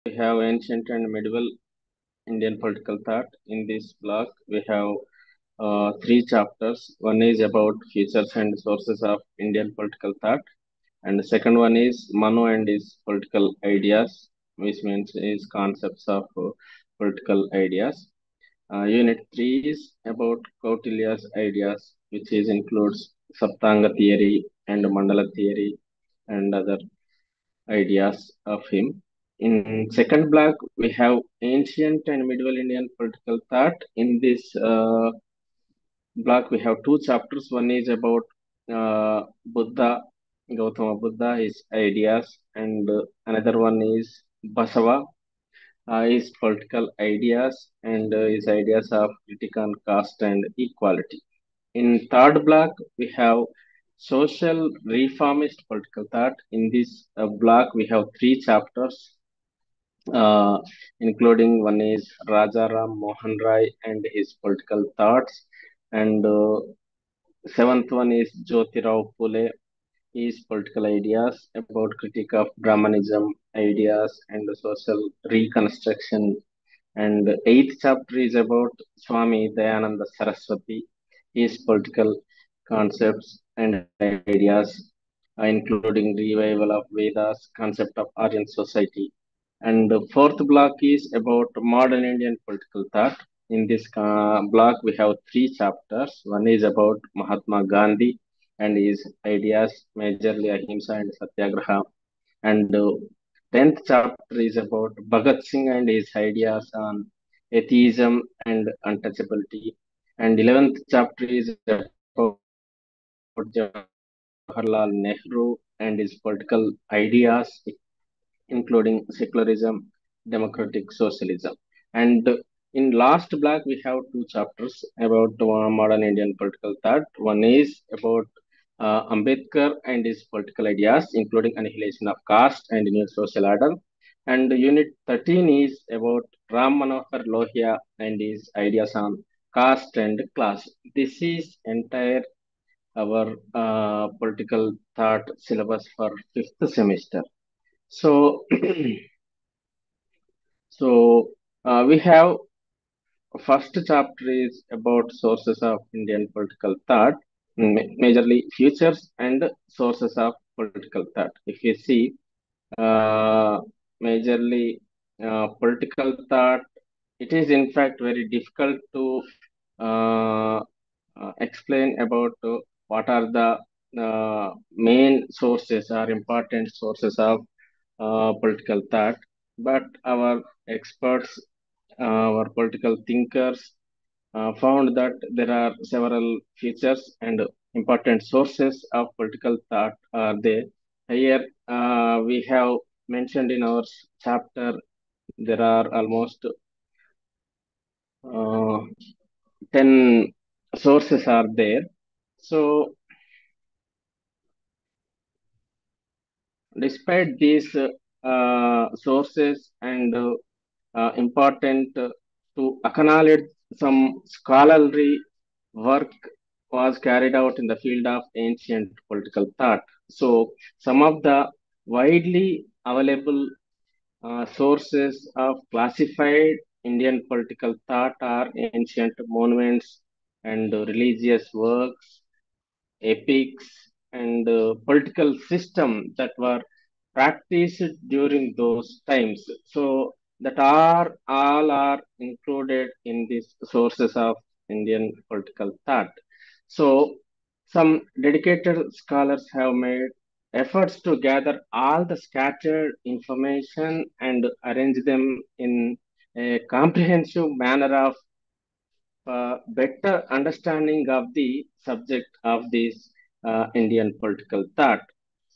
we have ancient and medieval Indian political thought. In this block, we have three chapters. One is about features and sources of Indian political thought, and the second one is Manu and his political ideas, which means his concepts of political ideas. Unit 3 is about Kautilya's ideas, which is includes Saptanga theory and Mandala theory and other ideas of him. In second block, we have ancient and medieval Indian political thought. In this block, we have two chapters. One is about Buddha, Gautama Buddha, his ideas, and another one is Basava, his political ideas and his ideas of critique on caste and equality. In third block, we have social reformist political thought. In this block, we have three chapters, uh, including one is Raja Ram Mohan Rai and his political thoughts, and seventh one is Jyotirao Phule, his political ideas about critique of Brahmanism, ideas, and social reconstruction. And eighth chapter is about Swami Dayananda Saraswati, his political concepts and ideas, including revival of Vedas, concept of Aryan society. And the fourth block is about modern Indian political thought. In this block, we have three chapters. One is about Mahatma Gandhi and his ideas, majorly Ahimsa and Satyagraha. And 10th chapter is about Bhagat Singh and his ideas on atheism and untouchability. And 11th chapter is about Jawaharlal Nehru and his political ideas, including secularism, democratic socialism. And in last block, we have two chapters about modern Indian political thought. One is about Ambedkar and his political ideas, including annihilation of caste and new social order. And unit 13 is about Ram Manohar Lohia and his ideas on caste and class. This is entire our political thought syllabus for fifth semester. So, we have first chapter is about sources of Indian political thought, majorly features and sources of political thought. If you see, uh, majorly political thought, it is in fact very difficult to uh, explain about what are the main sources or important sources of political thought. But our experts, our political thinkers, found that there are several features and important sources of political thought are there. Here we have mentioned in our chapter there are almost uh, 10 sources are there. So despite these sources and important to acknowledge some scholarly work was carried out in the field of ancient political thought. So some of the widely available sources of classified Indian political thought are ancient monuments and religious works, epics, and political system that were practiced during those times. So that are all are included in these sources of Indian political thought. So some dedicated scholars have made efforts to gather all the scattered information and arrange them in a comprehensive manner of better understanding of the subject of this Indian political thought.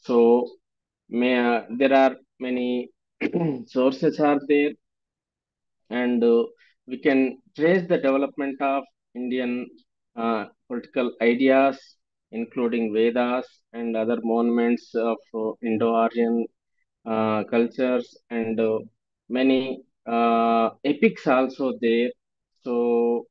So there are many sources are there, and we can trace the development of Indian political ideas, including Vedas and other monuments of Indo-Aryan cultures and many epics also there. So,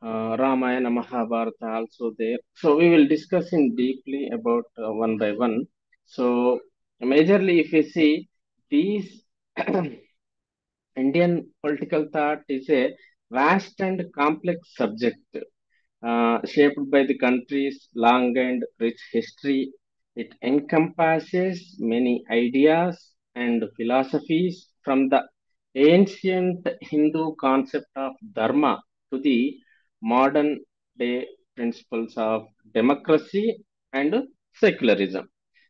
Ramayana, Mahabharata also there. So we will discuss in deeply about one by one. So majorly, if you see, These Indian political thought is a vast and complex subject shaped by the country's long and rich history. It encompasses many ideas and philosophies from the ancient Hindu concept of dharma to the modern day principles of democracy and secularism.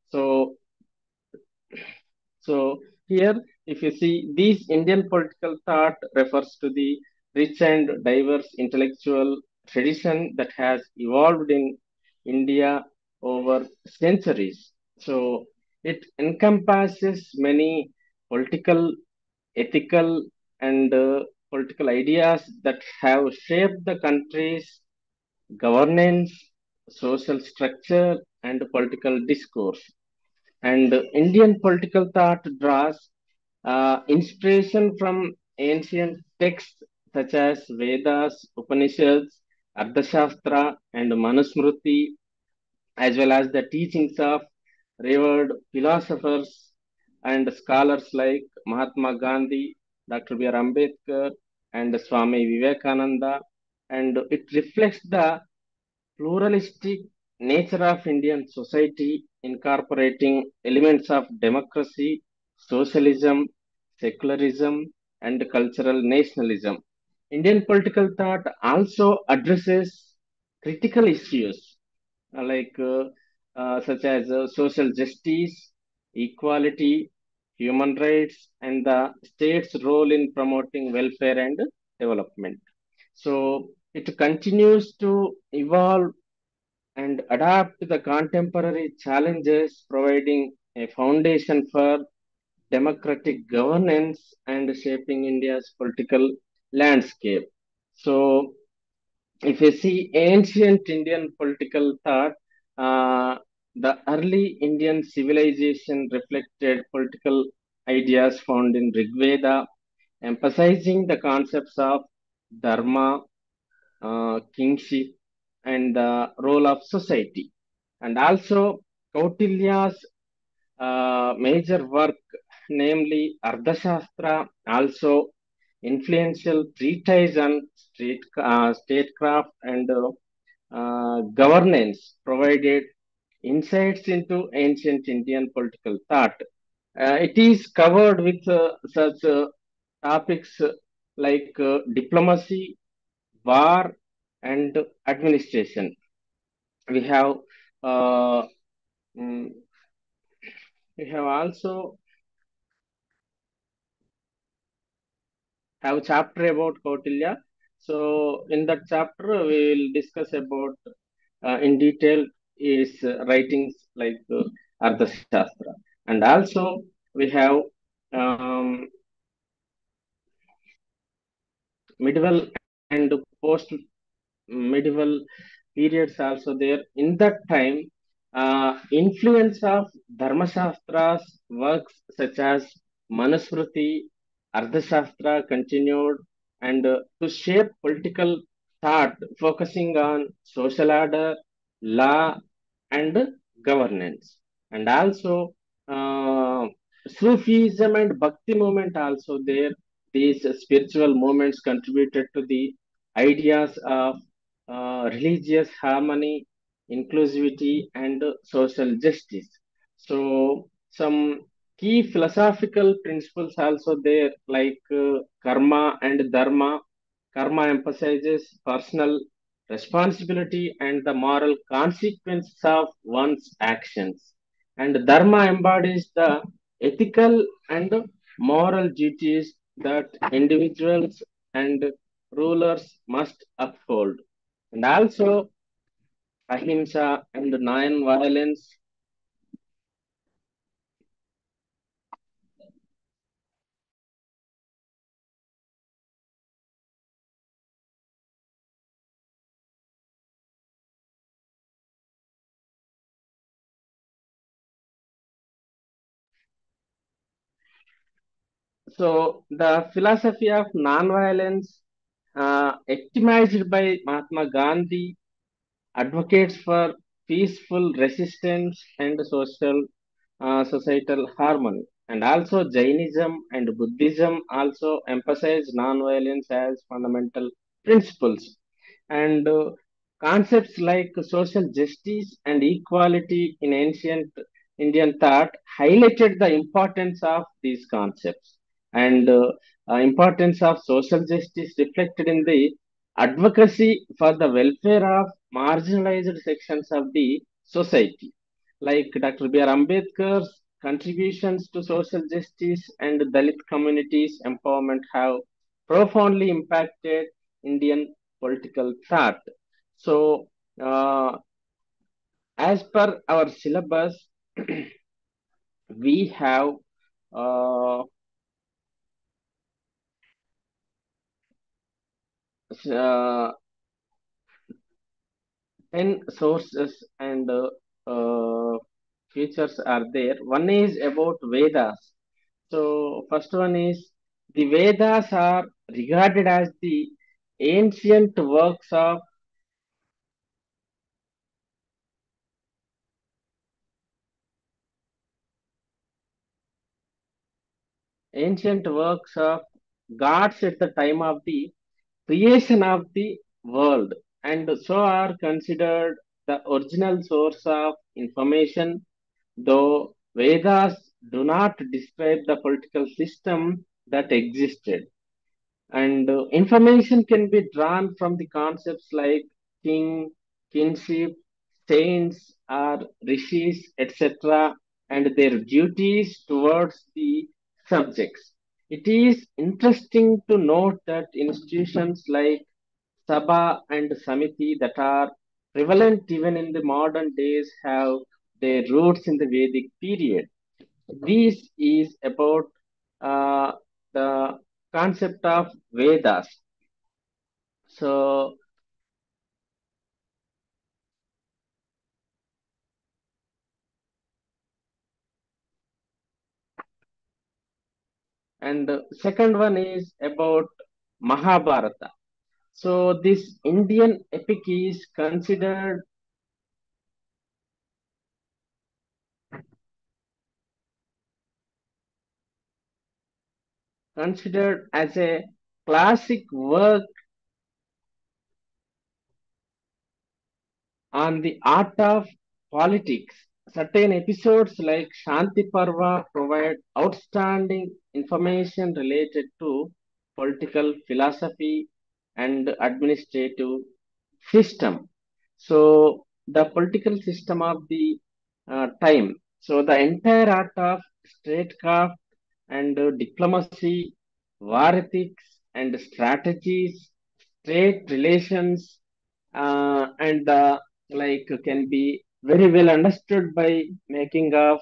So, so here, if you see, these Indian political thought refers to the rich and diverse intellectual tradition that has evolved in India over centuries. So it encompasses many political, ethical, and political ideas that have shaped the country's governance, social structure, and political discourse. And Indian political thought draws inspiration from ancient texts such as Vedas, Upanishads, Ardhashastra, and Manusmriti, as well as the teachings of revered philosophers and scholars like Mahatma Gandhi, Dr. B.R. Ambedkar, and Swami Vivekananda. And it reflects the pluralistic nature of Indian society, incorporating elements of democracy, socialism, secularism, and cultural nationalism. Indian political thought also addresses critical issues such as social justice, equality, human rights, and the state's role in promoting welfare and development. So it continues to evolve and adapt to the contemporary challenges, providing a foundation for democratic governance and shaping India's political landscape. So, if you see ancient Indian political thought, the early Indian civilization reflected political ideas found in Rig Veda, emphasizing the concepts of dharma, kingship, and the role of society. And also, Kautilya's major work, namely Ardhashastra, also influential treatise on statecraft and governance, provided insights into ancient Indian political thought. It is covered with such topics like diplomacy, war, and administration. We have uh, mm, we have also have chapter about Kautilya. So in that chapter, we will discuss about in detail is writings like Arthashastra, and also we have um, medieval and post medieval periods also there. In that time, influence of Dharmashastra's works such as Manusmriti, Ardhashastra continued and to shape political thought, focusing on social order, law, and governance. And also, uh, Sufism and Bhakti movement also there. These spiritual movements contributed to the ideas of religious harmony, inclusivity, and social justice. So, some key philosophical principles also there, like karma and dharma. Karma emphasizes personal responsibility and the moral consequences of one's actions. And dharma embodies the ethical and moral duties that individuals and rulers must uphold. And also, ahimsa and non-violence. So, the philosophy of non-violence, epitomized by Mahatma Gandhi, advocates for peaceful resistance and societal harmony. And also Jainism and Buddhism also emphasize non-violence as fundamental principles. And concepts like social justice and equality in ancient Indian thought highlighted the importance of these concepts. And importance of social justice reflected in the advocacy for the welfare of marginalized sections of the society. Like Dr. B.R. Ambedkar's contributions to social justice and Dalit communities' empowerment have profoundly impacted Indian political thought. So, uh, as per our syllabus, we have uh, 10 sources and features are there. One is about Vedas. So, first one is the Vedas are regarded as the ancient works of ancient works of gods at the time of the creation of the world, and so are considered the original source of information, though Vedas do not describe the political system that existed. And information can be drawn from the concepts like king, kinship, saints, or rishis, etc., and their duties towards the subjects. It is interesting to note that institutions like Sabha and Samiti that are prevalent even in the modern days have their roots in the Vedic period. This is about uh, the concept of Vedas. So, and the second one is about Mahabharata. So, this Indian epic is considered as a classic work on the art of politics. Certain episodes like Shanti Parva provide outstanding information related to political philosophy and administrative system. So, the political system of the time. So, the entire art of statecraft and diplomacy, war ethics and strategies, trade relations, and like can be very well understood by making of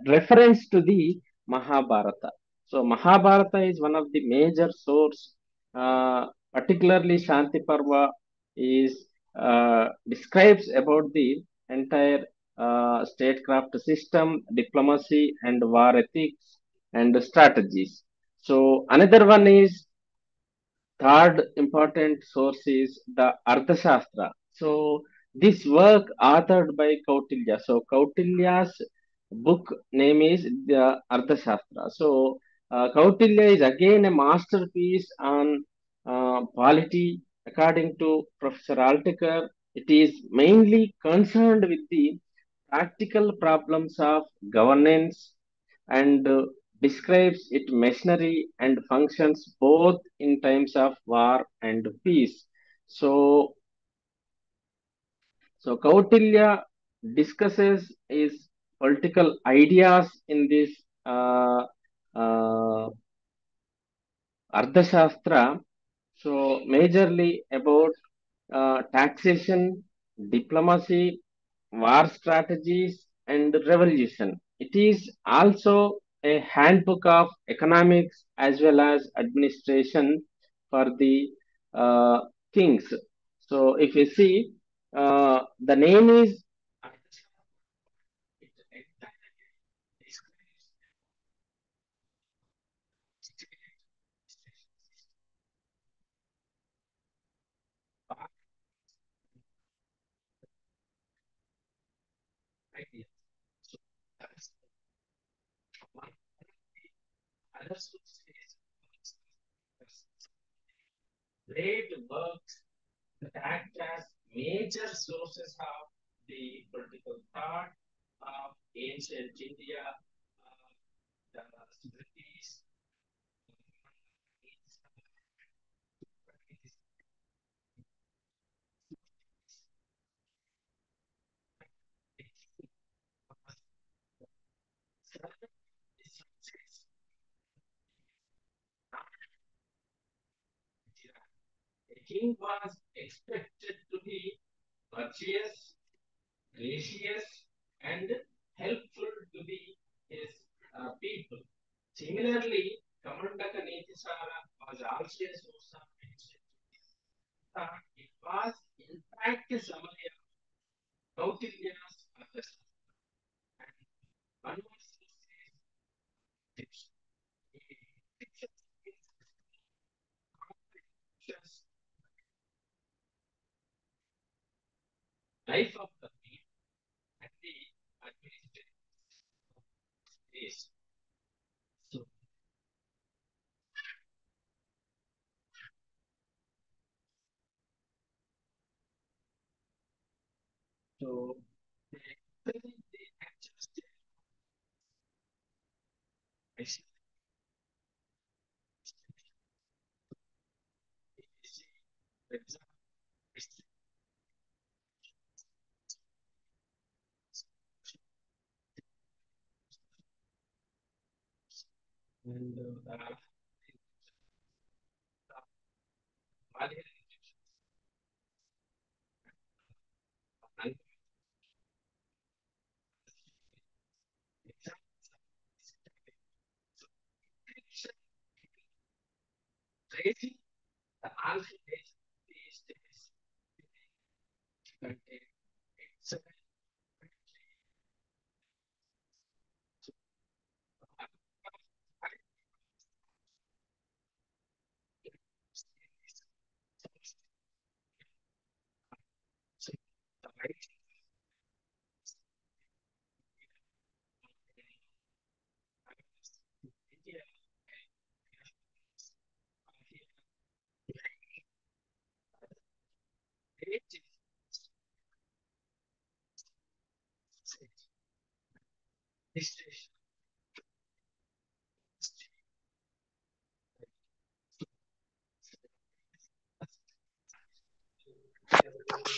reference to the Mahabharata. So Mahabharata is one of the major source, particularly Shanti Parva is describes about the entire statecraft system, diplomacy, and war ethics and strategies. So another one is third important source is the Arthashastra. So this work authored by Kautilya. So Kautilya's book name is the Arthashastra. So Kautilya is again a masterpiece on polity. According to Professor Altekar, it is mainly concerned with the practical problems of governance and describes its machinery and functions both in times of war and peace. So, so Kautilya discusses his political ideas in this uh, uh, Ardhashastra. So, majorly about taxation, diplomacy, war strategies, and revolution. It is also a handbook of economics as well as administration for the uh, kings. So, if you see, the name is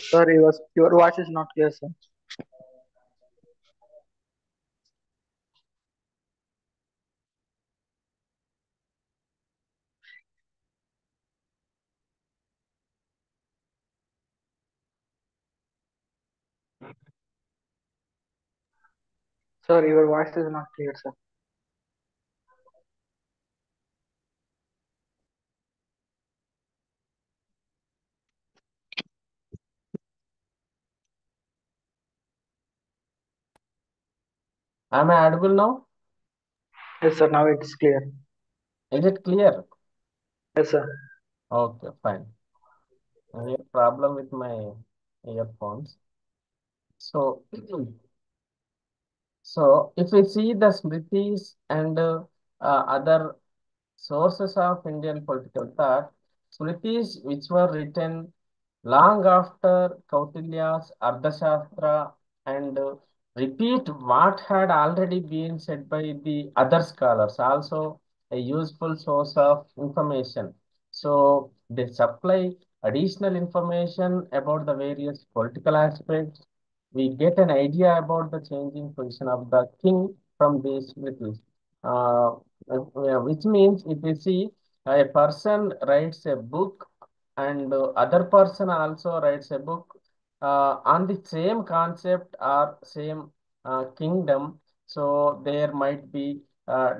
Sorry, your voice is not clear, sir. Sir, your voice is not clear, sir. Am I audible now? Yes, sir. Now it's clear. Is it clear? Yes, sir. Okay, fine. I have problem with my earphones. So, so if we see the Smritis and other sources of Indian political thought, Smritis which were written long after Kautilya's Ardhashastra and repeat what had already been said by the other scholars, also a useful source of information. So they supply additional information about the various political aspects. We get an idea about the changing position of the king from these Smritis. Which means if you see a person writes a book and other person also writes a book on the same concept or same kingdom, so there might be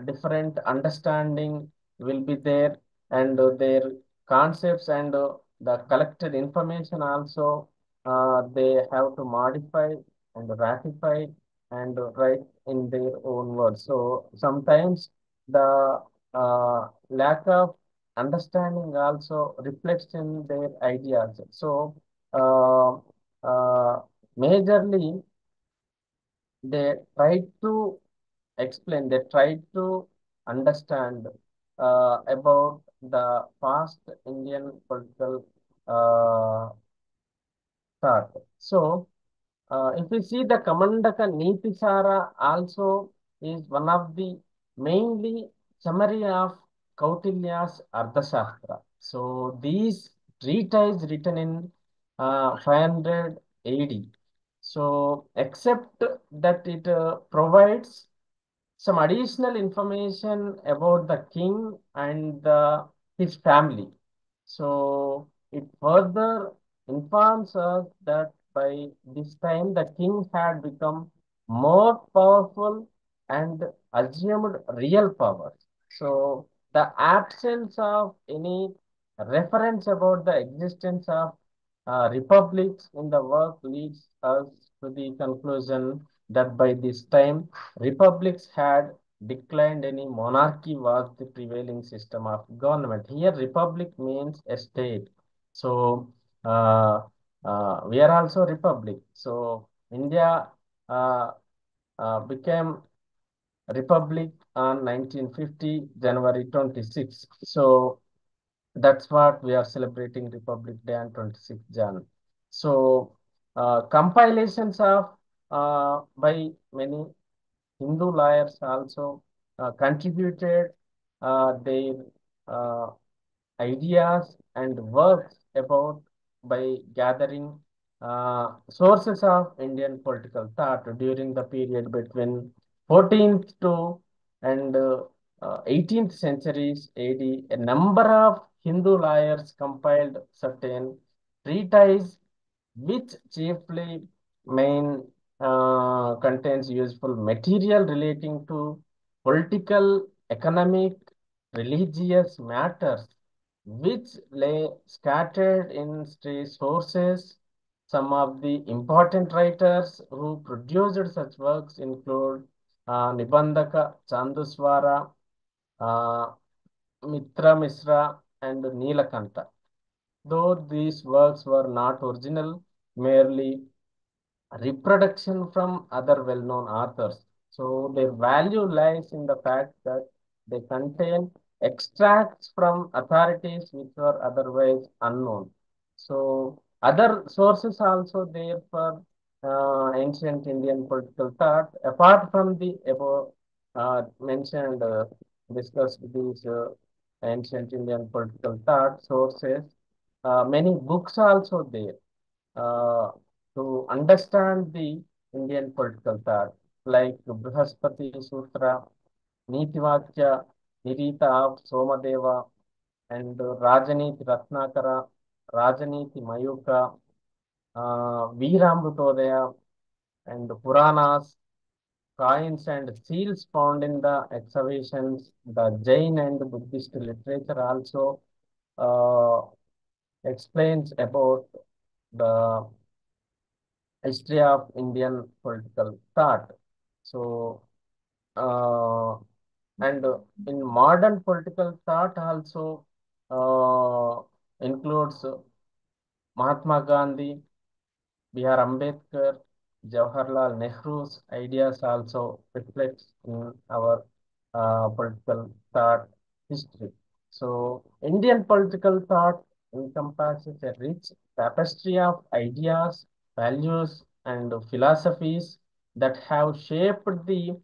different understanding will be there, and their concepts and the collected information also they have to modify and ratify and write in their own words. So sometimes the lack of understanding also reflects in their ideas. So, uh, majorly, they try to explain, they try to understand about the past Indian political thought. So, if we see the Kamandaka Nitisara also is one of the mainly summary of Kautilya's Ardhashastra. So these treatise written in 500 AD. So except that it provides some additional information about the king and his family. So it further informs us that by this time the king had become more powerful and assumed real power. So the absence of any reference about the existence of republics in the work leads us to the conclusion that by this time republics had declined, any monarchy was the prevailing system of government. Here, republic means a state. So, we are also republic. So, India uh, became republic on 1950, January 26. So, that's what we are celebrating Republic Day on 26th Jan. So, compilations of by many Hindu lawyers also contributed their uh, ideas and works about by gathering sources of Indian political thought during the period between 14th to and 18th centuries AD. A number of Hindu lawyers compiled certain treatises which chiefly main contains useful material relating to political, economic, religious matters, which lay scattered in stray sources. Some of the important writers who produced such works include Nibandaka Chanduswara, uh, Mitra Misra, and Neelakanta. Though these works were not original, merely reproduction from other well-known authors. So their value lies in the fact that they contain extracts from authorities which were otherwise unknown. So other sources also there for ancient Indian political thought, apart from the above mentioned discussed these ancient Indian political thought sources, many books also there uh, to understand the Indian political thought, like Brihaspati Sutra, Nitivakya, Nirita of Somadeva, and Rajaniti Ratnakara, Rajaniti Mayuka, Veeramrutodaya, and Puranas, coins and seals found in the excavations, the Jain and Buddhist literature also uh, explains about the history of Indian political thought. So, uh, and in modern political thought also includes Mahatma Gandhi, B.R. Ambedkar, Jawaharlal Nehru's ideas also reflects in our political thought history. So, Indian political thought encompasses a rich tapestry of ideas, values, and philosophies that have shaped the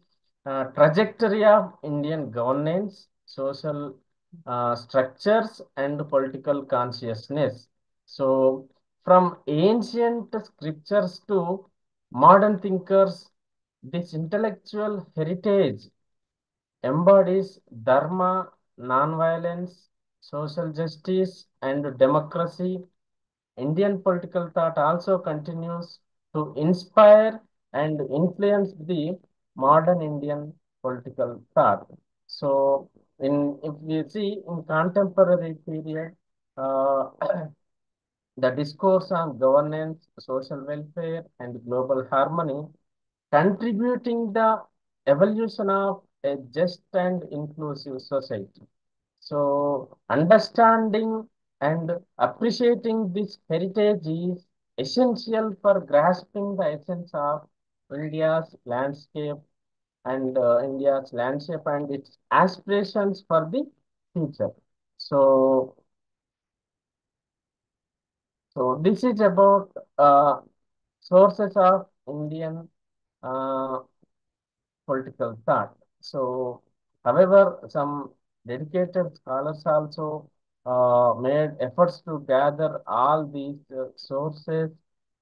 trajectory of Indian governance, social structures, and political consciousness. So, from ancient scriptures to modern thinkers, this intellectual heritage embodies dharma, nonviolence, social justice, and democracy. Indian political thought also continues to inspire and influence the modern Indian political thought. So, if we see in contemporary period, uh, the discourse on governance, social welfare, and global harmony, contributing the evolution of a just and inclusive society. So, understanding and appreciating this heritage is essential for grasping the essence of India's landscape and India's landscape and its aspirations for the future. So, so this is about sources of Indian uh, political thought. So, however, some dedicated scholars also made efforts to gather all these sources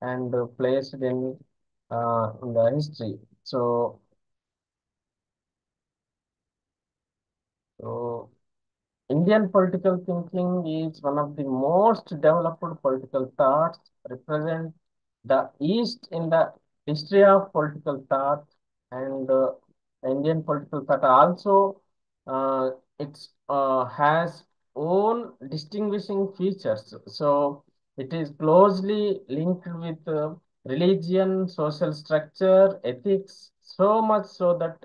and placed in the history. So Indian political thinking is one of the most developed political thoughts, represent the East in the history of political thought, and Indian political thought also it has own distinguishing features. So it is closely linked with religion, social structure, ethics, so much so that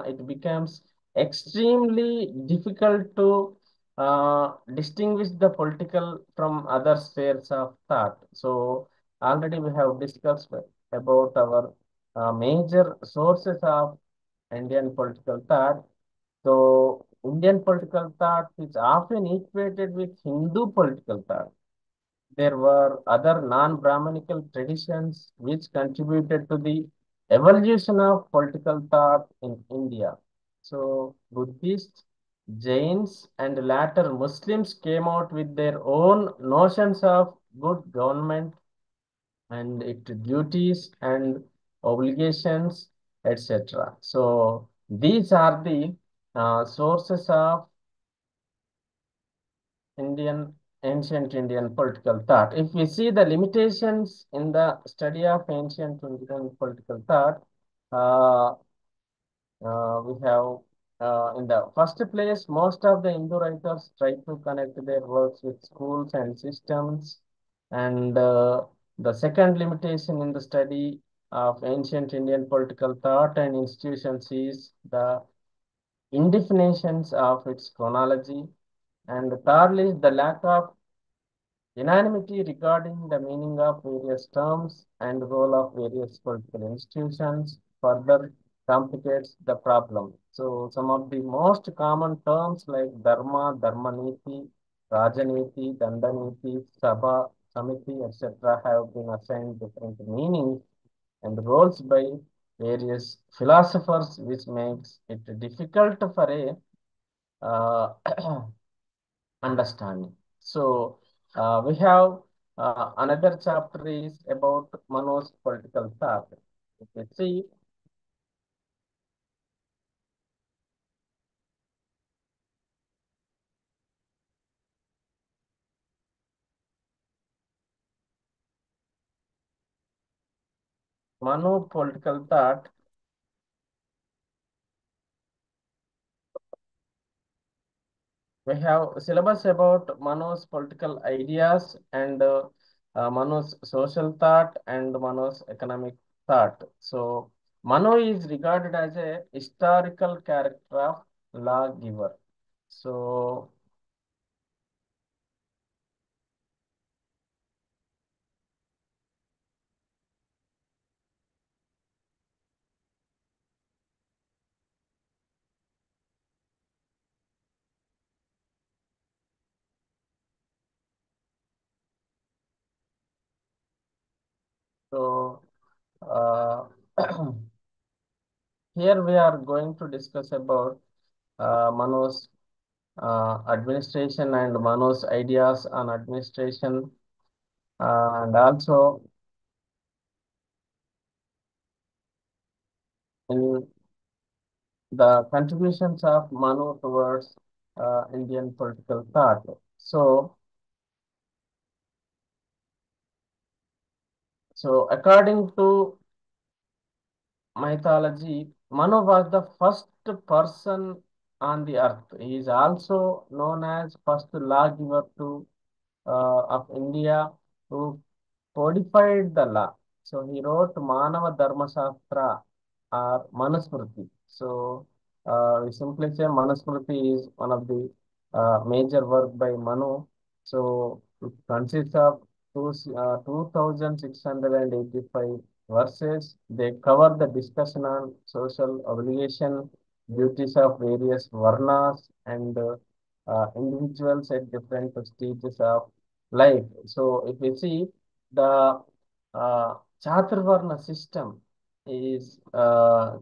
it becomes extremely difficult to distinguish the political from other spheres of thought. So already we have discussed about our major sources of Indian political thought. So Indian political thought is often equated with Hindu political thought. There were other non-Brahmanical traditions which contributed to the evolution of political thought in India. So Buddhists, Jains, and later Muslims came out with their own notions of good government and its duties and obligations, etc. So these are the sources of ancient Indian political thought. If we see the limitations in the study of ancient Indian political thought, uh, we have in the first place, most of the Hindu writers try to connect their works with schools and systems. And the second limitation in the study of ancient Indian political thought and institutions is the indefinitions of its chronology. And thirdly, the lack of unanimity regarding the meaning of various terms and role of various political institutions further complicates the problem. So some of the most common terms like dharma, dharmaniti, rajaniti, dandaniti, sabha, samiti, etc. have been assigned different meanings and roles by various philosophers, which makes it difficult for a understanding. So we have another chapter is about Manu's political thought. If you see Manu political thought, we have syllabus about Manu's political ideas and Manu's social thought and Manu's economic thought. So Manu is regarded as a historical character of lawgiver. So so uh, here we are going to discuss about Manu's administration and Manu's ideas on administration, and also in the contributions of Manu towards Indian political thought. So according to mythology, Manu was the first person on the earth. He is also known as first lawgiver of India who codified the law. So he wrote Manava Dharma Shastra or Manusmriti. So we simply say Manusmriti is one of the major work by Manu. So it consists of 2685 verses they cover the discussion on social obligation, duties of various varnas and individuals at different stages of life. So if we see the Chaturvarna system is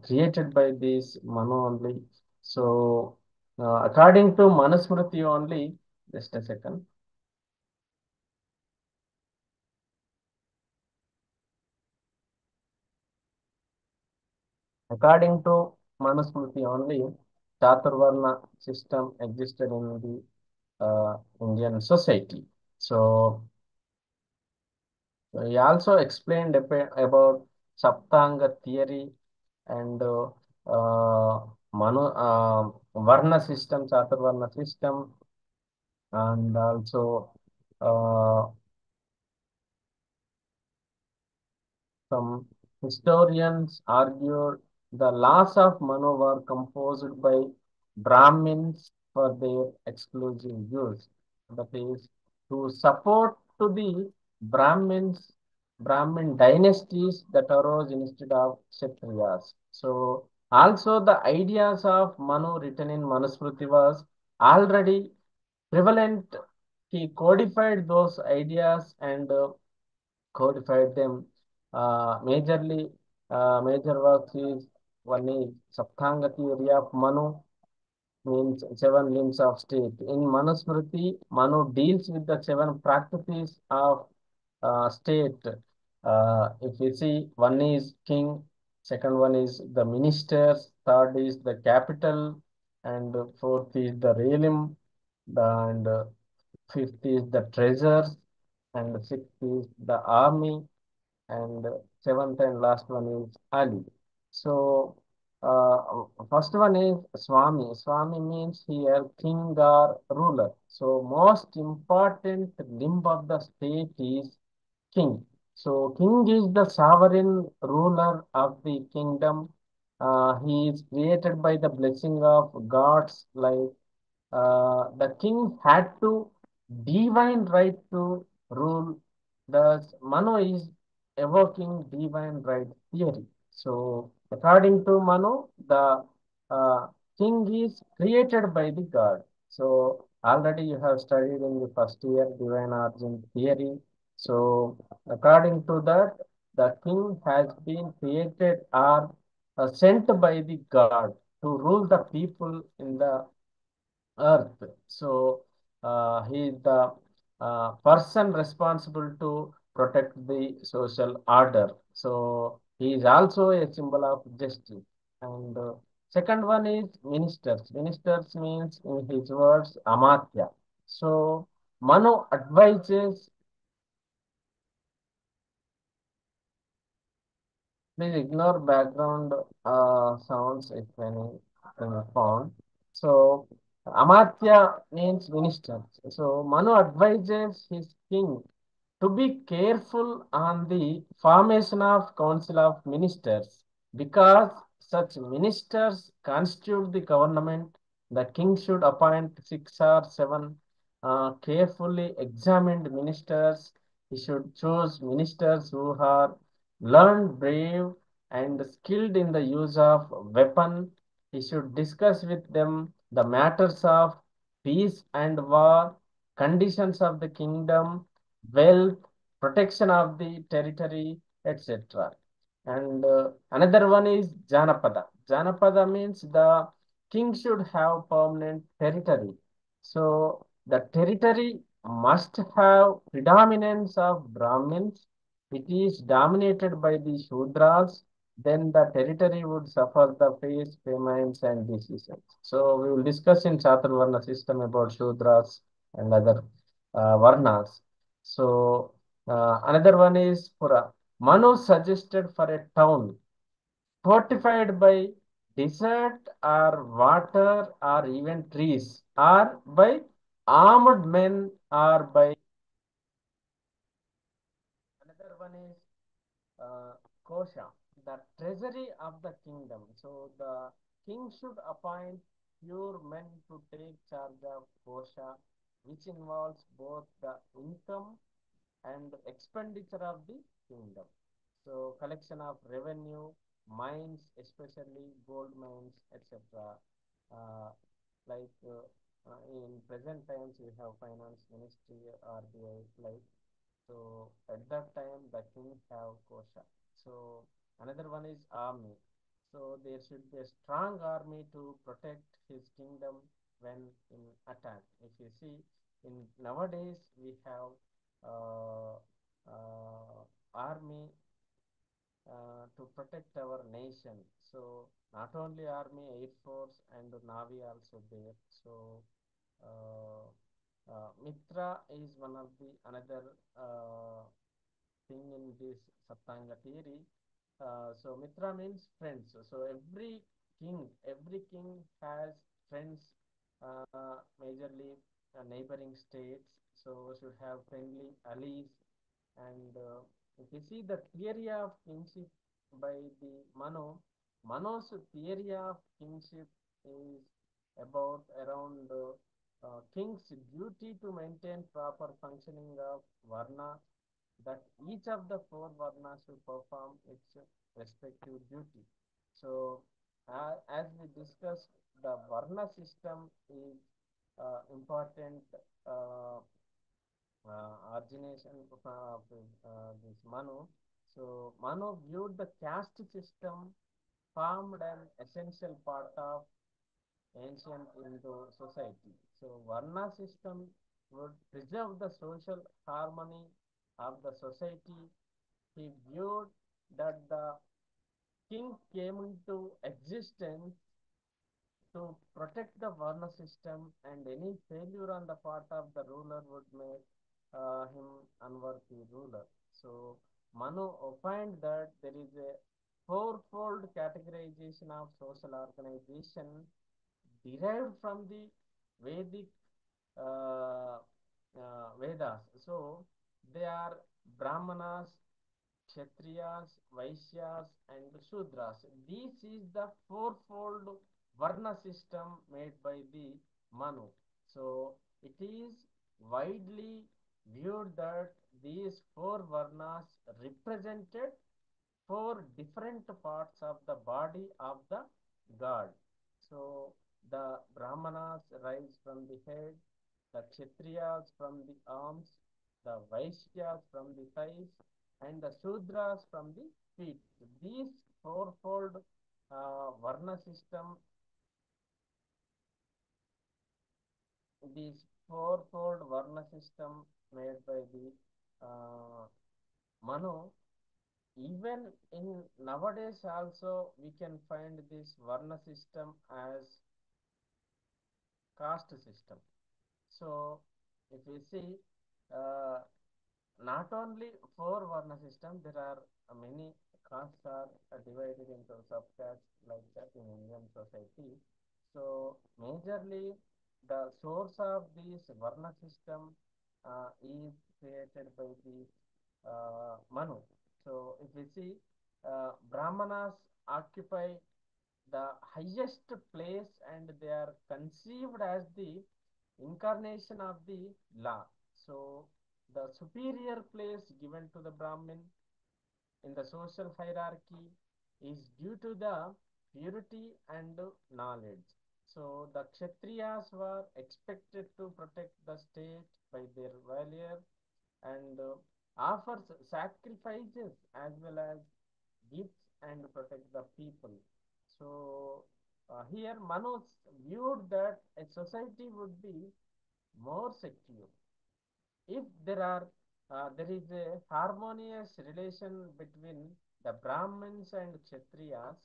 created by this Manu only. So according to Manusmriti only, just a second. According to Manusmriti only, Chaturvarna system existed in the Indian society. So he also explained about Saptanga theory and Varna system, Chaturvarna system, and also uh, some historians argued the laws of Manu were composed by Brahmins for their exclusive use. That is, to support to the Brahmin dynasties that arose instead of Kshatriyas. So, also the ideas of Manu written in Manusmriti was already prevalent. He codified those ideas and codified them. Major works is one is Saptanga theory of Manu, means seven limbs of state. In Manusmriti, Manu deals with the seven practices of state. If we see, one is king, second one is the ministers, third is the capital, and fourth is the realm, and fifth is the treasures, and sixth is the army, and seventh and last one is Ali. So, first one is Swami. Swami means here king or ruler. So, most important limb of the state is king. So, king is the sovereign ruler of the kingdom. He is created by the blessing of gods like the king had to divine right to rule. Thus, Manu is evoking divine right theory. So, according to Manu, the uh, king is created by the god. So, already you have studied in the first year divine origin theory. So, according to that, the king has been created or sent by the god to rule the people in the earth. So he is the person responsible to protect the social order. So he is also a symbol of justice. And second one is ministers. Ministers means in his words amatya. So Manu advises. Please ignore background sounds if any found. So, Amatya means minister. So, Manu advises his king to be careful on the formation of council of ministers because such ministers constitute the government. The king should appoint six or seven carefully examined ministers. He should choose ministers who are learned, brave, and skilled in the use of weapon. He should discuss with them the matters of peace and war, conditions of the kingdom, wealth, protection of the territory, etc. And another one is Janapada. Janapada means the king should have permanent territory. So the territory must have predominance of Brahmins. It is dominated by the Shudras, then the territory would suffer the face, famines, and diseases. So we will discuss in Chaturvarna system about Shudras and other Varnas. So another one is Pura. Manu suggested for a town fortified by desert or water or even trees or by armed men or by another one is Kosha, the treasury of the kingdom. So the king should appoint pure men to take charge of Kosha, which involves both the income and expenditure of the kingdom. So collection of revenue, mines, especially gold mines, etc. Uh, in present times, we have finance ministry, RBI, like so. At that time, the king have kosha. So another one is army. So there should be a strong army to protect his kingdom when in attack. If you see, in nowadays we have uh, army to protect our nation. So not only army, air force, and navy also there. So uh, Mitra is one of the another thing in this Saptanga theory. So Mitra means friends. So every king has friends, majorly neighboring states. So should have friendly allies. And if you see the theory of kingship by the Mano's theory of kingship is about around king's duty to maintain proper functioning of Varna, that each of the four Varnas should perform its respective duty. So, as we discussed, the Varna system is important uh, origination of this Manu. So, Manu viewed the caste system formed an essential part of ancient Hindu society. So, Varna system would preserve the social harmony of the society. He viewed that the king came into existence to protect the Varna system, and any failure on the part of the ruler would make him unworthy ruler. So Manu opined that there is a fourfold categorization of social organization derived from the Vedic Vedas. So they are Brahmanas, Kshatriyas, Vaishyas, and Shudras. This is the fourfold Varna system made by the Manu. So it is widely viewed that these four Varnas represented four different parts of the body of the god. So the Brahmanas rise from the head, the Kshatriyas from the arms, the Vaishyas from the thighs, and the Shudras from the feet. These fourfold Varna system, these fourfold Varna system made by the Manu, even in nowadays also we can find this Varna system as caste system. So if we see, uh, not only four Varna system, there are many castes are divided into subcastes like that in Indian society. So majorly the source of this Varna system is created by the Manu. So if we see, Brahmanas occupy the highest place, and they are conceived as the incarnation of the law. So the superior place given to the Brahmin in the social hierarchy is due to the purity and knowledge. So the Kshatriyas were expected to protect the state by their valor and offers sacrifices as well as gifts and protect the people. So here Manoj viewed that a society would be more secure if there is a harmonious relation between the Brahmins and Kshatriyas.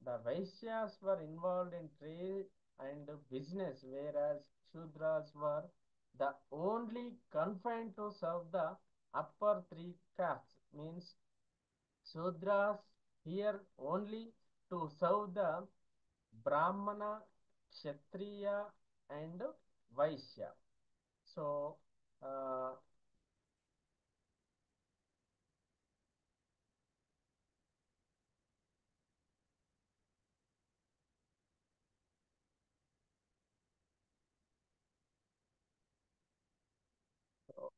The Vaishyas were involved in trade and business, whereas Shudras were the only confined to serve the upper three castes. Means Shudras here only to serve the Brahmana, Kshatriya, and Vaishya. So, uh,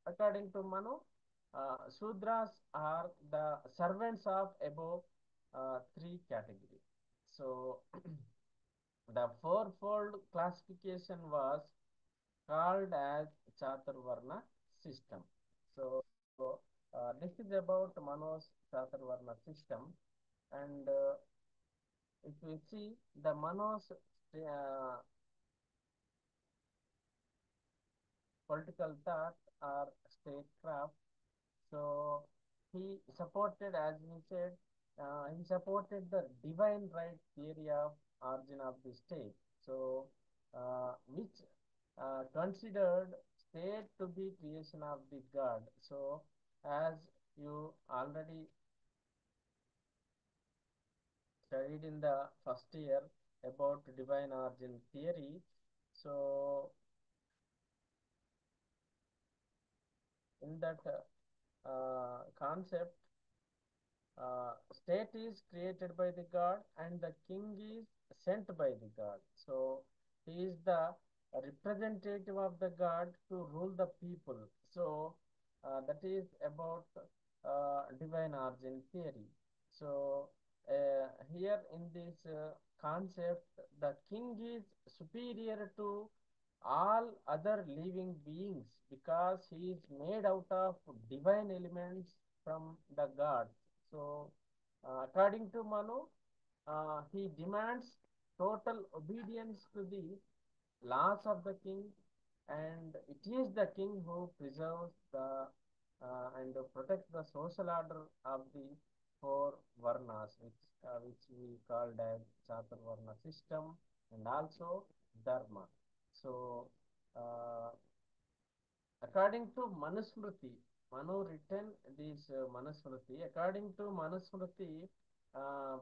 according to Manu. Sudras are the servants of above three categories. So the fourfold classification was called as Chaturvarna system. So this is about Mano's Chaturvarna system, and if we see the Mano's political thought or statecraft. So he supported, as we said, he supported the divine right theory of origin of the state. So which considered state to be creation of the God. So as you already studied in the first year about divine origin theory, so in that concept, state is created by the god and the king is sent by the god. So he is the representative of the god to rule the people. So that is about divine origin theory. So here in this concept, the king is superior to all other living beings because he is made out of divine elements from the gods. So, according to Manu, he demands total obedience to the laws of the king, and it is the king who preserves the and protects the social order of the four varnas, which we called as Chaturvarna system, and also Dharma. So, uh, according to Manusmriti, Manu written this Manusmriti. According to Manusmriti,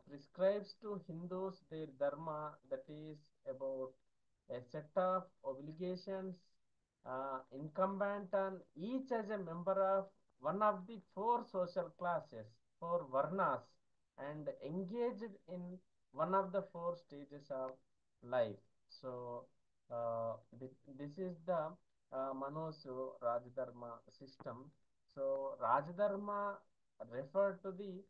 prescribes to Hindus their dharma, that is about a set of obligations incumbent on each as a member of one of the four social classes, four varnas, and engaged in one of the four stages of life. So, this is the Manosu Rajadharma system. So, Rajadharma referred to the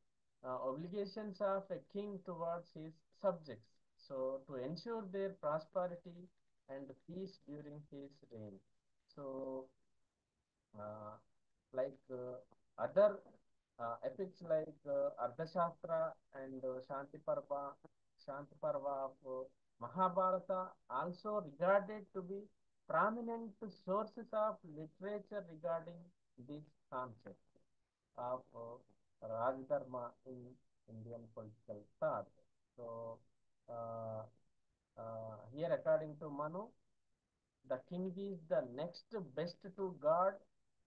obligations of a king towards his subjects. So, to ensure their prosperity and peace during his reign. So, uh, like other epics like Ardhashastra and Shanti Parva of Mahabharata also regarded to be prominent sources of literature regarding this concept of Rajadharma in Indian political thought. So, uh, here according to Manu, the king is the next best to God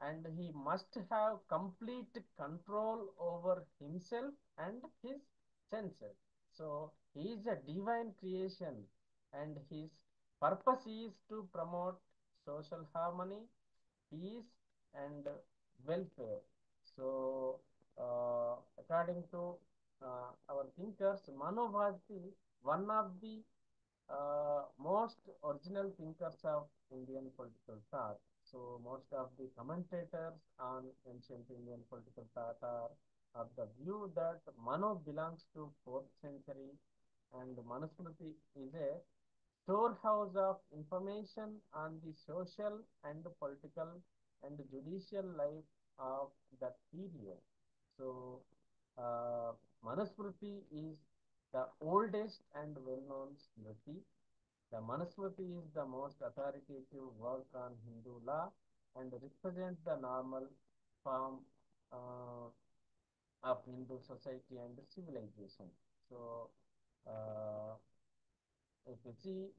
and he must have complete control over himself and his senses. So he is a divine creation and his purpose is to promote social harmony, peace, and welfare. So, according to our thinkers, Manu was the one of the most original thinkers of Indian political thought. So most of the commentators on ancient Indian political thought are of the view that Manu belongs to 4th century and Manusmriti is a storehouse of information on the social and political and judicial life of that period. So, uh, Manusmriti is the oldest and well-known Smriti. The Manusmriti is the most authoritative work on Hindu law and represents the normal form uh, of Hindu society and civilization. So, uh, if you see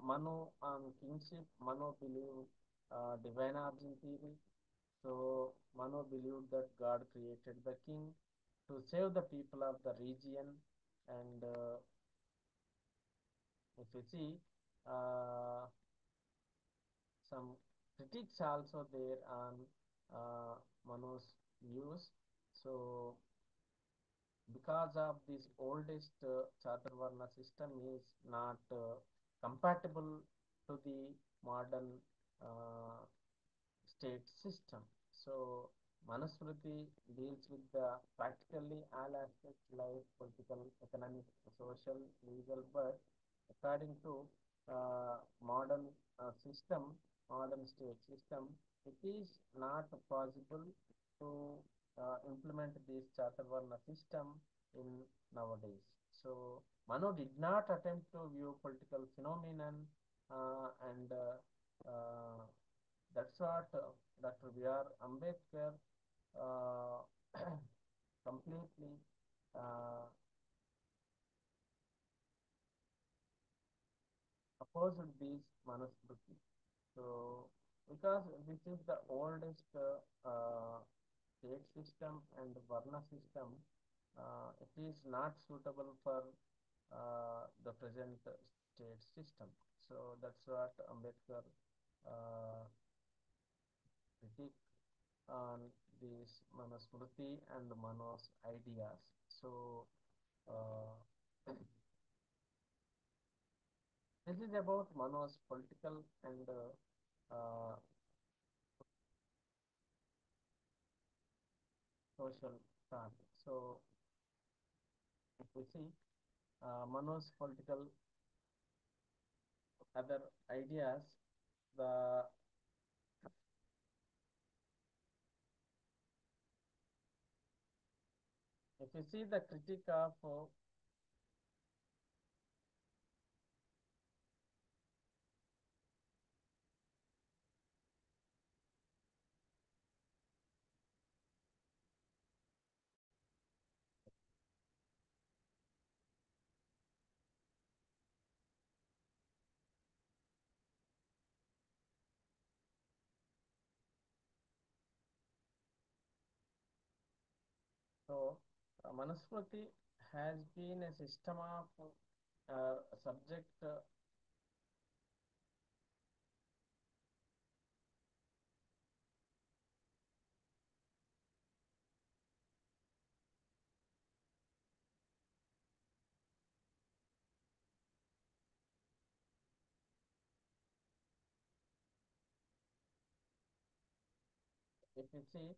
Manu on kingship, Manu believed divine origin theory. So Manu believed that God created the king to save the people of the region. And if you see uh, some critics also there on Manu's views. So because of this oldest Chaturvarna system is not compatible to the modern uh, state system. So Manusmriti deals with the practically all aspects life, political, economic, social, legal, but according to modern system, modern state system, it is not possible to implement this Chaturvarna system in nowadays. So Manu did not attempt to view political phenomenon and that's what Dr. B.R. Ambedkar uh, completely uh, opposed this Manusmriti. So, because this is the oldest state system and Varna system, it is not suitable for the present state system. So, that's what Ambedkar uh, critique on this Manusmriti and Manos ideas. So, uh, this is about Mano's political and social thought. So, if we see Mano's political other ideas, the if you see the critique of so Manusmriti has been a system of subject if you see,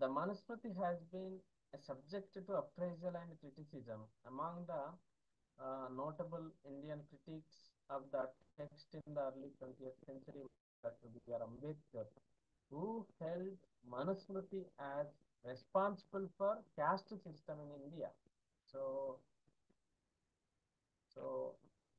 the Manusmriti has been a subject to appraisal and criticism among the notable Indian critics of the text in the early 20th century was Dr. B.R. Ambedkar, who held Manusmriti as responsible for caste system in India. So, so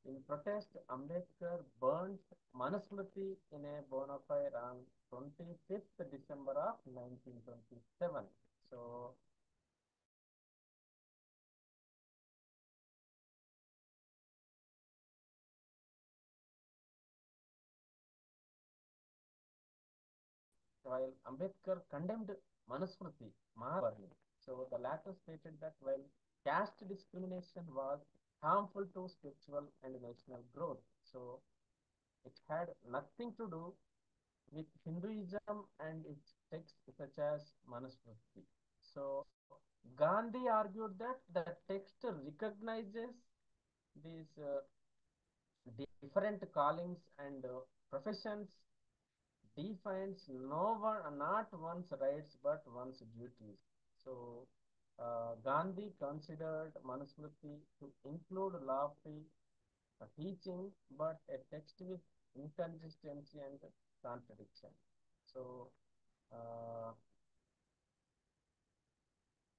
in protest, Ambedkar burnt Manusmriti in a bona fide on 25th December of 1927. So, while Ambedkar condemned Manusmriti, burning. So the latter stated that while caste discrimination was harmful to spiritual and national growth, so it had nothing to do with Hinduism and its texts such as Manusmriti. So Gandhi argued that the text recognizes these different callings and professions, defines no one, not one's rights but one's duties. So Gandhi considered Manusmriti to include lofty teaching, but a text with inconsistency and contradiction. So uh,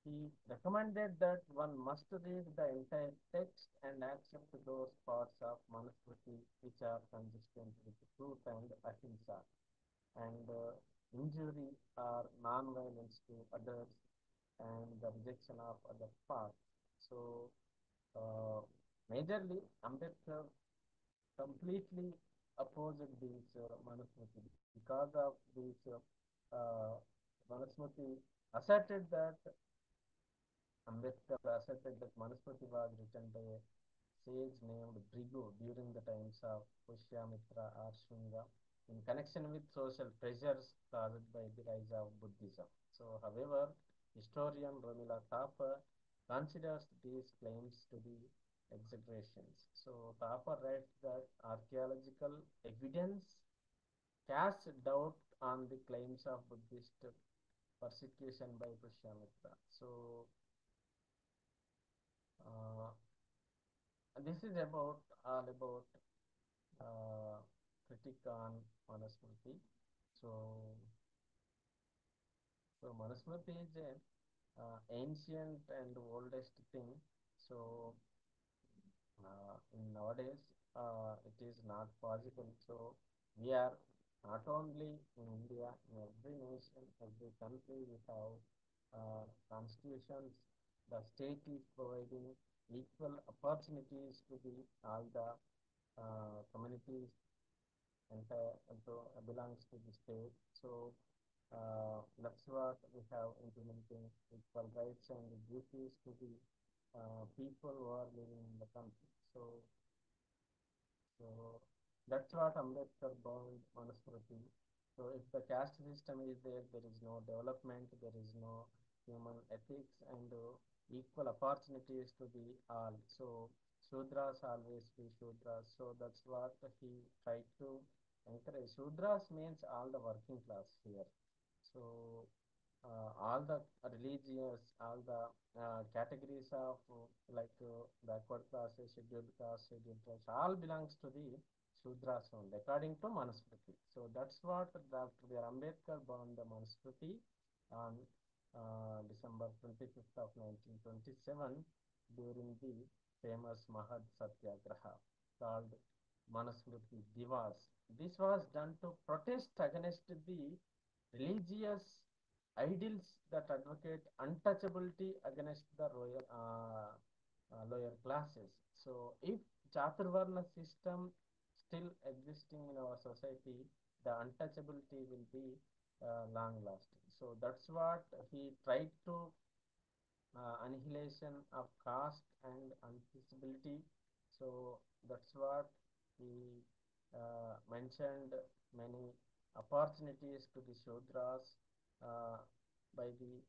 he recommended that one must read the entire text and accept those parts of Manusmriti which are consistent with truth and ahimsa and injury or non-violence to others and the rejection of other paths. So, uh, majorly, Ambedkar completely opposed this Manusmriti because of this uh, Manusmriti asserted that Ambedkar asserted that Manusmriti was written by a sage named Brigu during the times of Pushyamitra or Shunga in connection with social pressures caused by the rise of Buddhism. So, however, historian Romila Thapa considers these claims to be exaggerations. So, Thapa writes that archaeological evidence casts doubt on the claims of Buddhist persecution by Pushyamitra. So uh, this is about all about uh, critic on Manusmriti. So, so Manusmriti is a ancient and oldest thing. So in nowadays it is not possible. So we are not only in India, in every nation, every country we have constitutions. The state is providing equal opportunities to the all the communities entire belongs to the state. So that's what we have implementing equal rights and duties to the people who are living in the country. So that's what Ambedkar bound Manusmriti. So if the caste system is there, there is no development, there is no human ethics and equal opportunities to be all. So Shudras always be Shudras. So that's what he tried to encourage. Shudras means all the working class here. So all the religious, all the categories of backward classes, scheduled caste, scheduled tribes, all belongs to the Shudras only, according to Manusmriti. So that's what Dr. B. R. Ambedkar bound the Manusmriti on December 25th of 1927 during the famous Mahad Satyagraha called Manusmriti Divas. This was done to protest against the religious ideals that advocate untouchability against the lower classes. So, if Chaturvarna system still existing in our society, the untouchability will be long lasting. So, that's what he tried to annihilation of caste and untouchability. So, that's what he mentioned many opportunities to the Shudras uh, by the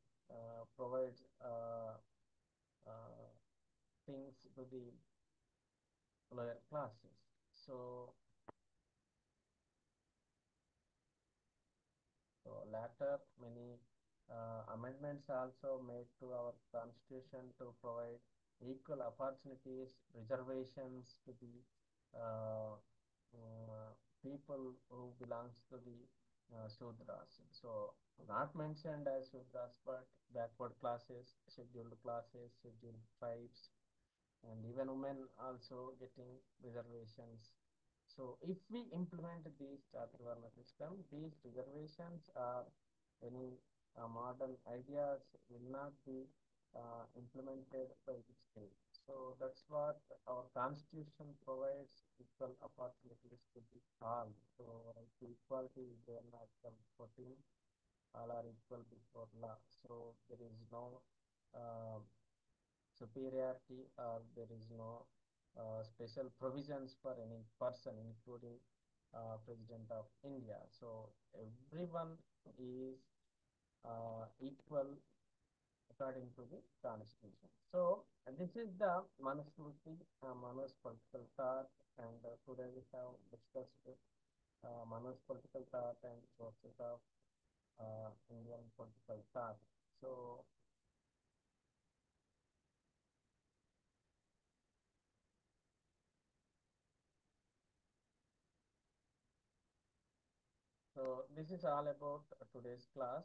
provides uh, things to the lower classes. So, so later many amendments also made to our constitution to provide equal opportunities, reservations to the uh, uh, people who belongs to the Shudras. So not mentioned as Shudras, but backward classes, scheduled tribes, and even women also getting reservations. So if we implement these Chaturvarna system, these reservations are any modern ideas will not be implemented by the state. So that's what our constitution provides equal opportunities to the all. So right to equality is there in Article 14. All are equal before law. So there is no uh, superiority or there is no special provisions for any person including President of India. So everyone is equal according to the constitution. So this is the Manusmriti, Manus political thought, and today we have discussed Manus political thought and sources of Indian political thought. So so this is all about today's class.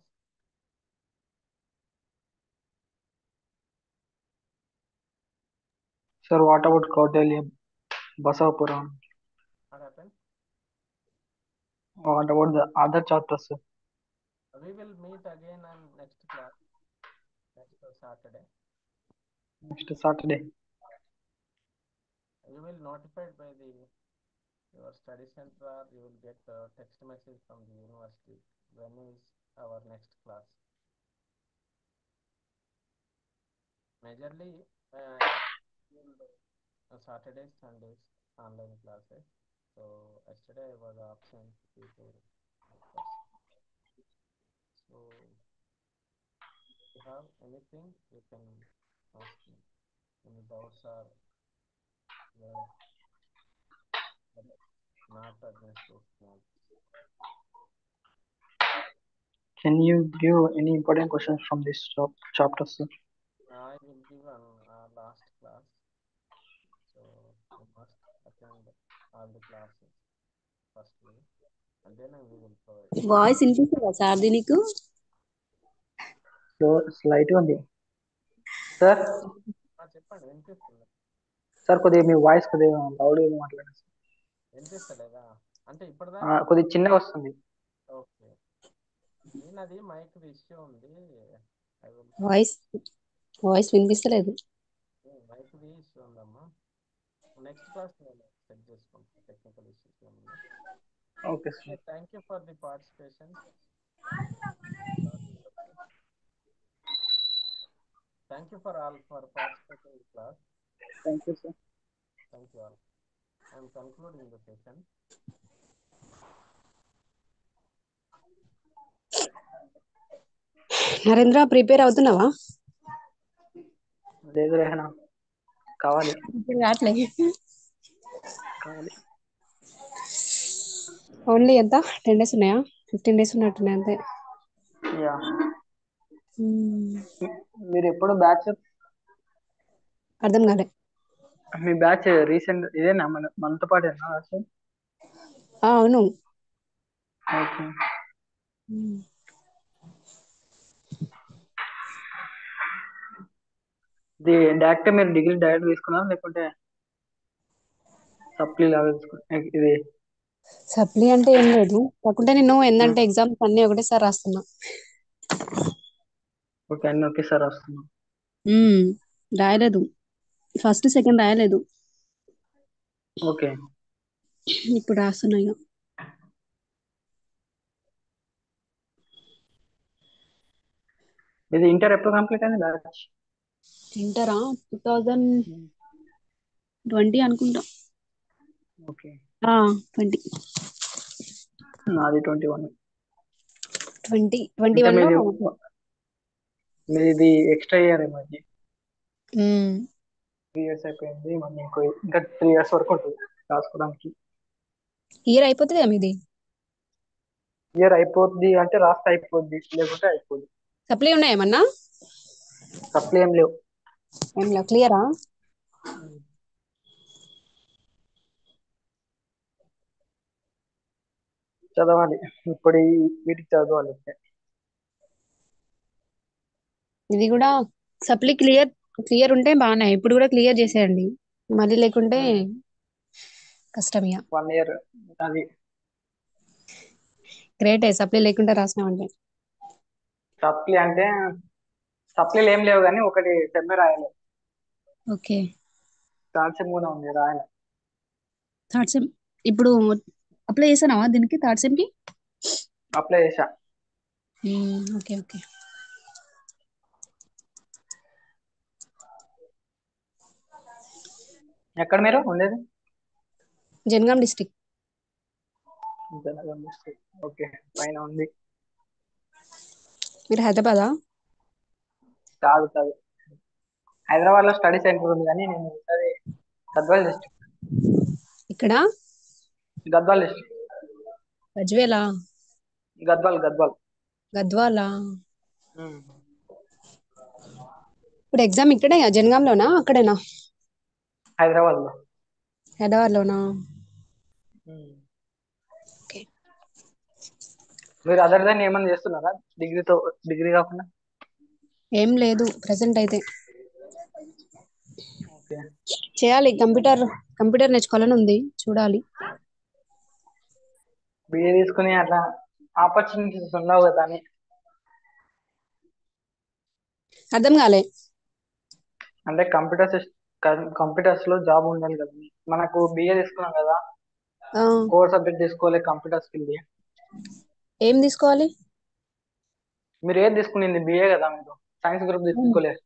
Sir, what about Kautilya, Basapuram? What happened? What about the other chapters, sir? We will meet again on next class, next Saturday. Next Saturday. You will notified by the your study center or you will get a text message from the university when is our next class. Majorly Saturdays, Sundays, online classes. So yesterday I was absent due to purpose. So if you have anything, you can ask me. Any doubts or well, not against this knowledge. Can you give any important questions from this chapter, sir? I will give an last class, so you must attend all the classes firstly, and then we will provide. Voice వినిపిస్తుందా సార్ది నీకు? So slight ఉంది sir. చెప్పండి, వినిపిస్తుంది. Sir కొద్దిగా మీ voice కొద్దిగా లౌడ్గా మాట్లాడండి. వినిపిస్తలేదా? అంటే ఇప్పటిదాకా కొద్దిగా చిన్నగా వస్తుంది. ఓకే, అది మైక్ ఇష్యూ ఉంది. వాయిస్ వినిపిస్తలేదు. మైక్ ఇష్యూ ఉందమ్మా. నెక్స్ట్ క్లాస్ సెట్ చేసుకుంటాం టెక్నికల్ ఇష్యూస్ ఏమన్నా. Okay sir. Thank you for the participation. Thank you for all for participating in class. Thank you, sir. Thank you all. I am concluding the session. Narendra, prepare అవుతున్నావా? లేదు రేహనా, కావాలి. కావాలి. Only ఎంత 10 days ఉన్నాయా? 15 days ఉన్నట్టున్నాయి అంతే. Yeah. మీరు ఎప్పుడు బ్యాచ్? అర్థం కాలే. మీ బ్యాచ్ రీసెంట్ ఇదేనా, మనతో పాటేనా? అవును. ఓకే. డైరెక్ట్ మీరు డిగ్రీ డైరెక్ట్ తీసుకున్నారా లేకుంటే సప్లీ లాగా తీసుకున్నా? ఇది సప్లీ అంటే ఏం లేదు, కాకుంటే నేను ఏంటంటే ఎగ్జామ్స్ అన్ని ఒకటేసారి రాస్తున్నా. ఓకే, అన్ని ఒకేసారి రాస్తున్నా. రాయలేదు, ఫస్ట్ సెకండ్ రాయలేదు. ఓకే, ఇప్పుడు రాస్తున్నా. ఇక ఇది ఇంటర్ ఎప్పుడు కంప్లీట్ అయింది బ్యాచ్? ఇంటరా 2020 అనుకుంటా. ఓకే. 20. నాది 21. 2021 లో మీది ఎక్స్ట్రా ఇయర్ ఏమో. 3 years అయిపోయింది, మళ్ళీ ఇంకా 3 years వరకు ఉంటుంది రాసుకోవడానికి. ఇయర్ అయిపోతుంది కదా మీది? ఇయర్ అయిపోద్ది అంటే రాస్తే అయిపోద్ది, లేకుంటే అయిపోద్ది. సప్లీ ఉన్నాయా ఏమన్నా? సప్లీ ఏం లేవు. ఏం లేవు, క్లియరా? చదవాలి ఇప్పుడు, వీటికి చదవాలి. ఇది కూడా సప్లీ క్లియర్ ఉంటే బాగానే, ఇప్పుడు కూడా క్లియర్ చేసేయండి, మళ్ళీ లేకుంటే కష్టమియా. 1 year అది. గ్రేట్, సప్లీ లేకుండా రాసినామంటే. సప్లీ అంటే సప్లీలు ఏం లేవు కానీ ఒకటి సెమ్ రాయాలి. ఓకే. థర్డ్ సెమ్ కూడా ఉంది, రాయాలి. థర్డ్ సెమ్ ఇప్పుడు అప్లై చేసానావా దీనికి? థర్డ్ సెమ్ కి అప్లై చేసా. Okay okay. ఎక్కడ మీరు ఉండేది? Jangaon district. Jangaon district. Okay, పైన ఉంది. మీరు హైదరాబాదా? కాదు కాదు, హైదరాబాద్ లో స్టడీ సెంటర్ ఉంది, కానీ నేను అది గద్వాల్ డిస్ట్రిక్ట్. ఇక్కడ గద్వాల్ డిస్ట్రిక్ట్. గజ్వేలా? గద్వాల్ గద్వాల్. గద్వాలా? ఇప్పుడు ఎగ్జామ్ ఇక్కడే జనగాంలోనా అక్కడేనా? హైదరాబాద్ లో. హైదరాబాద్ లోనా? ఓకే. మీరు అదర్ దాన్ ఏమైనా చేస్తున్నారా డిగ్రీ కాకుండా? ఏం లేదు ప్రెసెంట్ అయితే. ఓకే. చేయాలి, కంప్యూటర్ నేర్చుకోవాలని ఉంది, చూడాలి. బిఏ తీసుకుని అట్లా ఆపర్చునిటీస్ ఉండవు కదా అని. అర్థం కాలే. అంటే కంప్యూటర్స్ లో జాబ్ ఉండాలి కదా. మనకు బిఏ తీసుకున్నాం కదా, కోర్ సబ్జెక్ట్ తీసుకోవాలి కంప్యూటర్ స్కిల్. ఏం తీసుకోవాలి? మీరు ఏది తీసుకునింది? బిఏ కదా, మీరు సైన్స్ గ్రూప్ తీసుకోలేదు.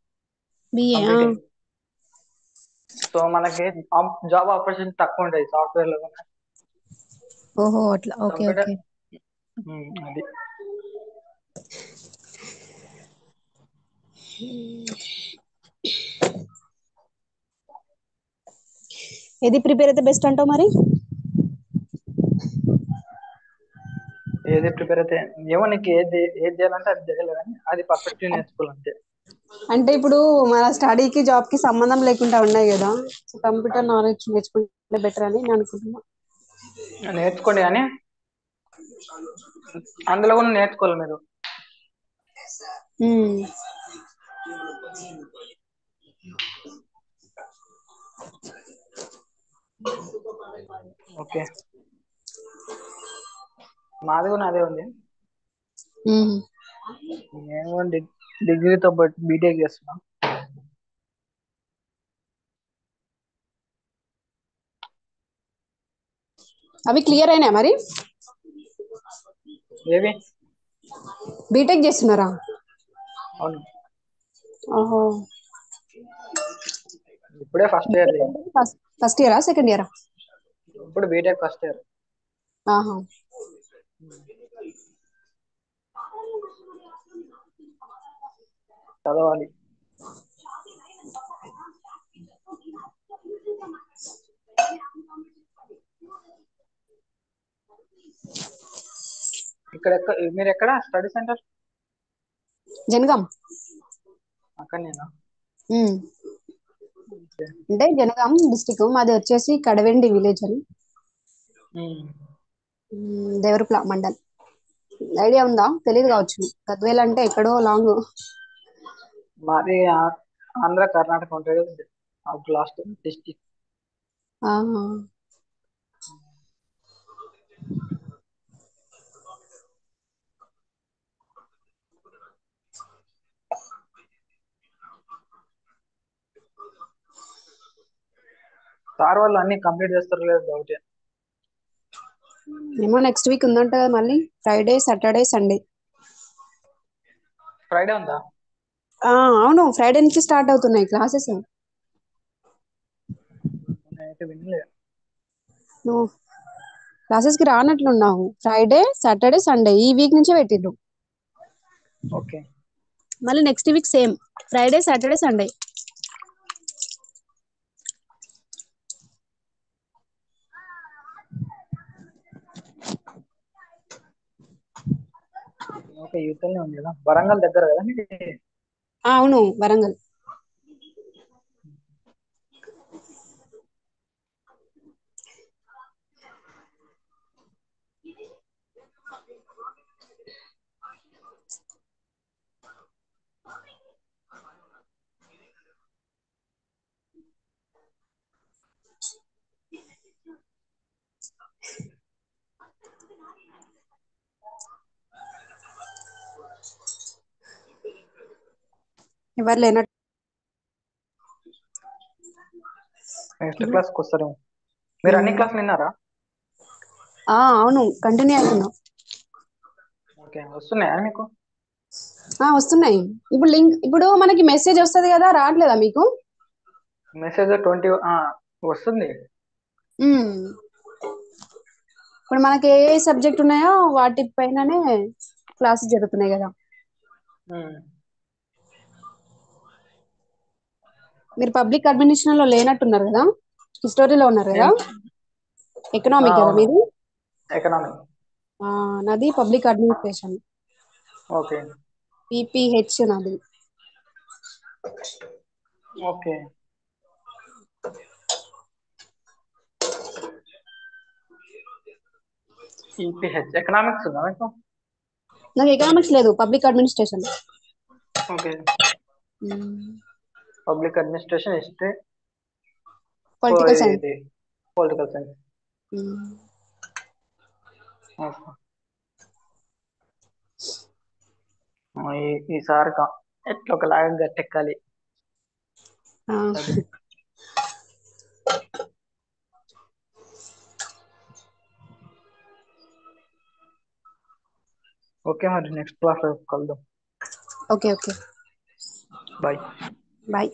బిఏ. సో మనకి జాబ్ ఆపర్చునిటీ తక్కువ ఉంటాయి సాఫ్ట్వేర్ లో. ఓహో అట్లా. Okay okay. అది. ఏది ప్రిపేర్ అయితే బెస్ట్ అంటావు మరి? ఏది ప్రిపేర్ అయితే ఏమో నీకు ఏది చేయాలంటే అది చేయాలి, కానీ అది పర్ఫెక్ట్ నేర్చుకోవాలంటే. అంటే ఇప్పుడు మన స్టడీకి జాబ్ కి సంబంధం లేకుండా ఉన్నాయి కదా, సో కంప్యూటర్ నాలెడ్జ్ నేర్చుకుంటే బెటర్ అని నేను అనుకుంటున్నా. నేర్చుకోండి, కానీ అందులో కూడా నేర్చుకోవాలి మీరు. ఉమ్. ఓకే, మాది కూడా అదే ఉంది. ఉమ్. నేను కూడా డిగ్రీతో పాటు బీటెక్ చేస్తున్నా. అవి క్లియర్ అయినా మరి? ఏవి? బీటెక్ చేస్తున్నారా? అవును, ఓహో. ఇప్పుడే ఫస్ట్ ఇయర్. ఫస్ట్ ఇయరా సెకండ్ ఇయరా? ఇప్పుడు బీటెక్ ఫస్ట్ ఇయర్. ఆహా. చదవాలి. మీరు ఎక్కడ స్టడీ సెంటర్? జనగాం. అక్కడనేనా? ఉమ్. ఓకే. అంటే జనగాం డిస్టిక్, మాది వచ్చేసి కడవెండి విలేజ్ అని, దేవరప్ల మండల్. ఐడియా ఉందా? తెలియదు కావచ్చు, గద్వేల్ అంటే ఎక్కడో లాంగ్. మాది ఆంధ్ర కర్ణాటక ఉంటుంది, లాస్ట్ డిస్టిక్. ఆహా. సార్ వాళ్ళు అన్ని కంప్లీట్ చేస్తారు లేదు డౌటే. ఏమో నెక్స్ట్ వీక్ ఉందంట కదా మళ్ళీ, ఫ్రైడే సాటర్డే సండే. ఫ్రైడే ఉందా? అవును, ఫ్రైడే నుంచి స్టార్ట్ అవుతున్నాయి క్లాసెస్. నేనైతే వినలేదు. నువ్వు క్లాసెస్ కి రానట్లున్నావు. ఫ్రైడే సాటర్డే సండే ఈ వీక్ నుంచే పెట్టిండ్రు. ఓకే. మళ్ళీ next week same, Friday Saturday Sunday. Okay, యూతల్నే ఉంది కదా, వరంగల్ దగ్గర కదా మీకు? అవును, వరంగల్. ఎవరు లేనట్టు. నెక్స్ట్ క్లాస్కి వస్తారు మీరు. అన్ని క్లాసులు విన్నారా? అవును, కంటిన్యూ అవుతున్నాం. ఓకే, వస్తున్నాయా మీకు? వస్తున్నాయి. ఇప్పుడు మనకి మెసేజ్ వస్తుంది కదా, రావట్లేదా మీకు? మెసేజ్ 20 వస్తుంది. ఇప్పుడు మనకి ఏ సబ్జెక్ట్ ఉన్నాయో వాటి పైననే క్లాసెస్ జరుగుతున్నాయి కదా. మీరు పబ్లిక్ అడ్మినిస్ట్రేషన్ లో లేనట్టున్నారు కదా, హిస్టరీలో ఉన్నారు కదా. ఎకనామిక్ కదా అవును, మీది? ఎకనామిక్. నాది పబ్లిక్ అడ్మినిస్ట్రేషన్. ఓకే. పీపీహెచ్ నాది. ఓకే. పీపీహెచ్ ఎకనామిక్స్ ఉందా మీకు? నాకు ఎకనామిక్స్ లేదు, public administration. Okay. Public administration, history, political science. ఇది పొలిటికల్ సైన్స్. ఈసారి ఎట్లా ఒకలాగా గట్టెక్కాలి. ఓకే, మరి నెక్స్ట్ క్లాస్ కలుద్దాం. Okay okay, bye. బాయ్.